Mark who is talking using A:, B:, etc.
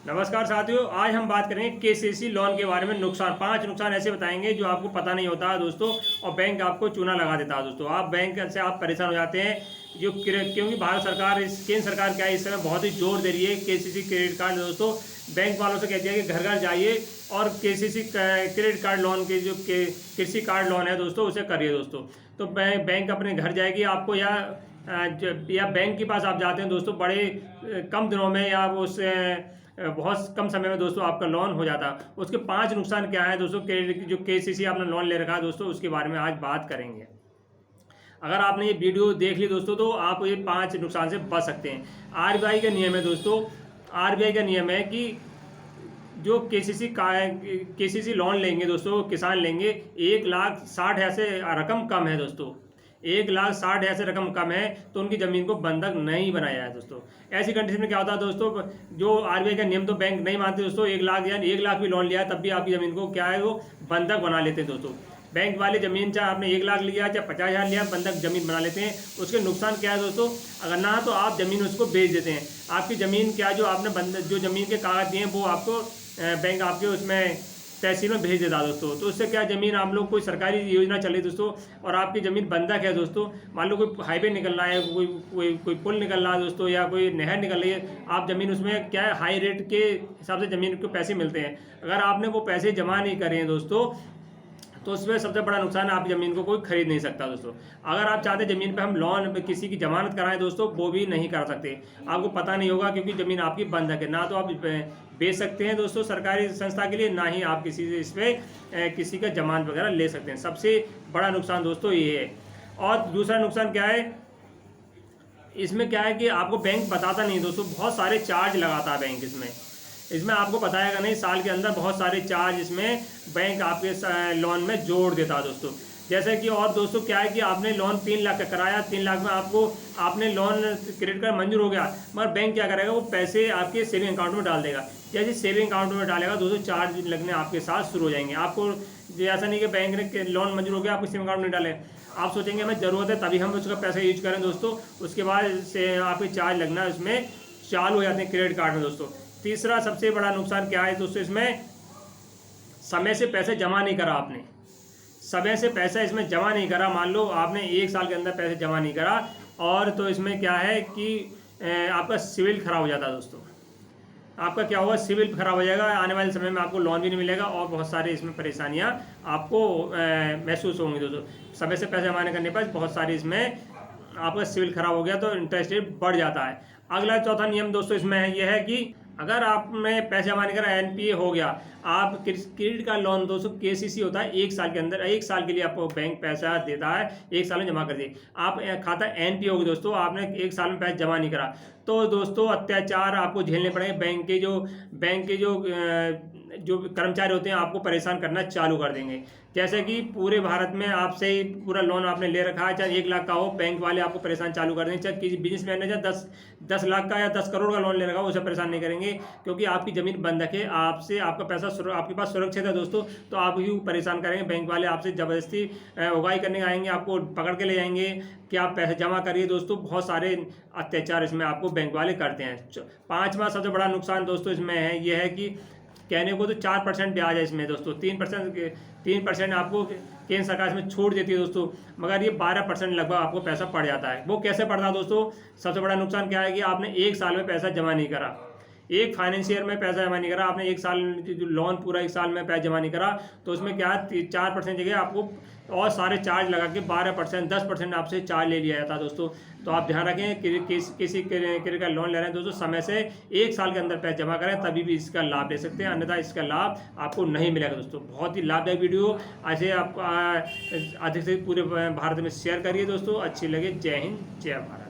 A: नमस्कार साथियों, आज हम बात करेंगे केसीसी लोन के बारे में। नुकसान, 5 नुकसान ऐसे बताएंगे जो आपको पता नहीं होता है दोस्तों, और बैंक आपको चूना लगा देता है दोस्तों। आप बैंक से आप परेशान हो जाते हैं जो क्योंकि भारत सरकार, केंद्र सरकार क्या है, इस समय बहुत ही जोर दे रही है केसीसी क्रेडिट कार्ड दोस्तों। बैंक वालों से कहती है कि घर घर जाइए और केसीसी क्रेडिट कार्ड लोन के जो कृषि कार्ड लोन है दोस्तों, उसे करिए दोस्तों। तो बैंक अपने घर जाएगी आपको, या बैंक के पास आप जाते हैं दोस्तों, बड़े कम दिनों में या उस बहुत कम समय में दोस्तों आपका लोन हो जाता है। उसके 5 नुकसान क्या है दोस्तों, जो केसीसी आपने लोन ले रखा है दोस्तों, उसके बारे में आज बात करेंगे। अगर आपने ये वीडियो देख ली दोस्तों, तो आप ये 5 नुकसान से बच सकते हैं। आरबीआई का नियम है दोस्तों, आरबीआई का नियम है कि जो केसीसी लोन लेंगे दोस्तों, किसान लेंगे, 1,60,000 से रकम कम है दोस्तों, 1,60,000 से रकम कम है तो उनकी ज़मीन को बंधक नहीं बनाया है दोस्तों। ऐसी कंडीशन में क्या होता है दोस्तों, जो आरबीआई का नियम तो बैंक नहीं मानते दोस्तों। 1 लाख या 1 लाख भी लोन लिया है तब भी आपकी ज़मीन को क्या है, वो बंधक बना लेते हैं दोस्तों। बैंक वाले ज़मीन, चाहे आपने 1 लाख लिया चाहे 50,000 लिया, बंधक ज़मीन बना लेते हैं। उसके नुकसान क्या है दोस्तों, अगर ना तो आप ज़मीन उसको बेच देते हैं, आपकी ज़मीन क्या, जो आपने जो ज़मीन के कागज दिए हैं वो आपको बैंक आपके उसमें तहसील में भेज देता दोस्तों। तो उससे क्या, ज़मीन आप लोग, कोई सरकारी योजना चल रही दोस्तों और आपकी ज़मीन बंधक है दोस्तों, मान लो कोई हाईवे निकल रहा है, कोई पुल निकल रहा है दोस्तों, या कोई नहर निकल रही है, आप ज़मीन उसमें क्या है, हाई रेट के हिसाब से ज़मीन को पैसे मिलते हैं। अगर आपने वो पैसे जमा नहीं करे हैं दोस्तों, तो उसमें सबसे बड़ा नुकसान है, आप ज़मीन को कोई खरीद नहीं सकता दोस्तों। अगर आप चाहते ज़मीन पे हम लोन पे किसी की ज़मानत कराएं दोस्तों, वो भी नहीं करा सकते, आपको पता नहीं होगा, क्योंकि ज़मीन आपकी बंधक है। ना तो आप बेच सकते हैं दोस्तों सरकारी संस्था के लिए, ना ही आप किसी से इस पर किसी का जमानत वगैरह ले सकते हैं। सबसे बड़ा नुकसान दोस्तों ये है। और दूसरा नुकसान क्या है, इसमें क्या है कि आपको बैंक बताता नहीं दोस्तों, बहुत सारे चार्ज लगाता है बैंक इसमें आपको बताएगा नहीं। साल के अंदर बहुत सारे चार्ज इसमें बैंक आपके लोन में जोड़ देता है दोस्तों। जैसे कि, और दोस्तों क्या है कि आपने लोन 3 लाख का कराया, 3 लाख में आपने लोन क्रेडिट कार्ड मंजूर हो गया, मगर बैंक क्या करेगा, वो पैसे आपके सेविंग अकाउंट में डाल देगा। जैसे सेविंग अकाउंट में डालेगा दोस्तों, चार्ज लगने आपके साथ शुरू हो जाएंगे। आपको ऐसा नहीं कि बैंक ने लोन मंजूर हो गया आपको सेविंग अकाउंट में डाले, आप सोचेंगे हमें ज़रूरत है तभी हम उसका पैसा यूज करें दोस्तों, उसके बाद से आपके चार्ज लगना उसमें चालू हो जाते हैं क्रेडिट कार्ड में दोस्तों। तीसरा सबसे बड़ा नुकसान क्या है दोस्तों, इसमें समय से पैसे जमा नहीं करा आपने, समय से पैसा इसमें जमा नहीं करा, मान लो आपने 1 साल के अंदर पैसे जमा नहीं करा, और तो इसमें क्या है कि आपका सिविल खराब हो जाता है दोस्तों। आपका क्या होगा, सिविल खराब हो जाएगा, आने वाले समय में आपको लोन भी नहीं मिलेगा, और बहुत सारे इसमें परेशानियां आपको महसूस होंगी दोस्तों। समय से पैसे जमा नहीं करने पर बहुत सारी इसमें आपका सिविल खराब हो गया तो इंटरेस्ट रेट बढ़ जाता है। अगला चौथा नियम दोस्तों इसमें है, यह है कि अगर आपने पैसे जमा नहीं करा, एनपीए हो गया, आप क्रेडिट कार्ड लोन दोस्तों केसीसी होता है 1 साल के अंदर, 1 साल के लिए आपको बैंक पैसा देता है, 1 साल में जमा कर दिए। आप खाता एनपीए होगी दोस्तों, आपने 1 साल में पैसा जमा नहीं करा, तो दोस्तों अत्याचार आपको झेलने पड़ेंगे। बैंक के जो कर्मचारी होते हैं आपको परेशान करना चालू कर देंगे। जैसे कि पूरे भारत में आपसे ही पूरा लोन आपने ले रखा है, चाहे 1 लाख का हो, बैंक वाले आपको परेशान चालू कर देंगे। चाहे किसी बिजनेसमैन ने चाहे 10 लाख का या 10 करोड़ का लोन ले रखा हो, उसे परेशान नहीं करेंगे, क्योंकि आपकी ज़मीन बंधक है, आपसे आपका पैसा आपके पास सुरक्षित है दोस्तों। तो आप ही परेशान करेंगे, बैंक वाले आपसे ज़बरदस्ती उगाही करने आएंगे, आपको पकड़ के ले जाएंगे कि आप पैसे जमा करिए दोस्तों। बहुत सारे अत्याचार इसमें आपको बैंक वाले करते हैं। 5वां सबसे बड़ा नुकसान दोस्तों इसमें है, यह है कि कहने को तो 4% ब्याज है इसमें दोस्तों, 3% आपको केंद्र सरकार इसमें छूट देती है दोस्तों, मगर ये 12% लगभग आपको पैसा पड़ जाता है। वो कैसे पड़ता है दोस्तों, सबसे बड़ा नुकसान क्या है कि आपने 1 साल में पैसा जमा नहीं करा, एक फाइनेंशियल में पैसा जमा नहीं करा, आपने 1 साल जो लोन पूरा 1 साल में पैसा जमा नहीं करा, तो उसमें क्या 4% जगह आपको और सारे चार्ज लगा के 12%, 10% आपसे चार्ज ले लिया जाता है दोस्तों। तो आप ध्यान रखें कि किसी क्रेडिट का लोन ले रहे हैं दोस्तों, समय से 1 साल के अंदर पैसा जमा करें, तभी भी इसका लाभ ले सकते हैं, अन्यथा इसका लाभ आपको नहीं मिलेगा दोस्तों। बहुत ही लाभदायक वीडियो, ऐसे आप अधिक से पूरे भारत में शेयर करिए दोस्तों। अच्छी लगे, जय हिंद, जय भारत।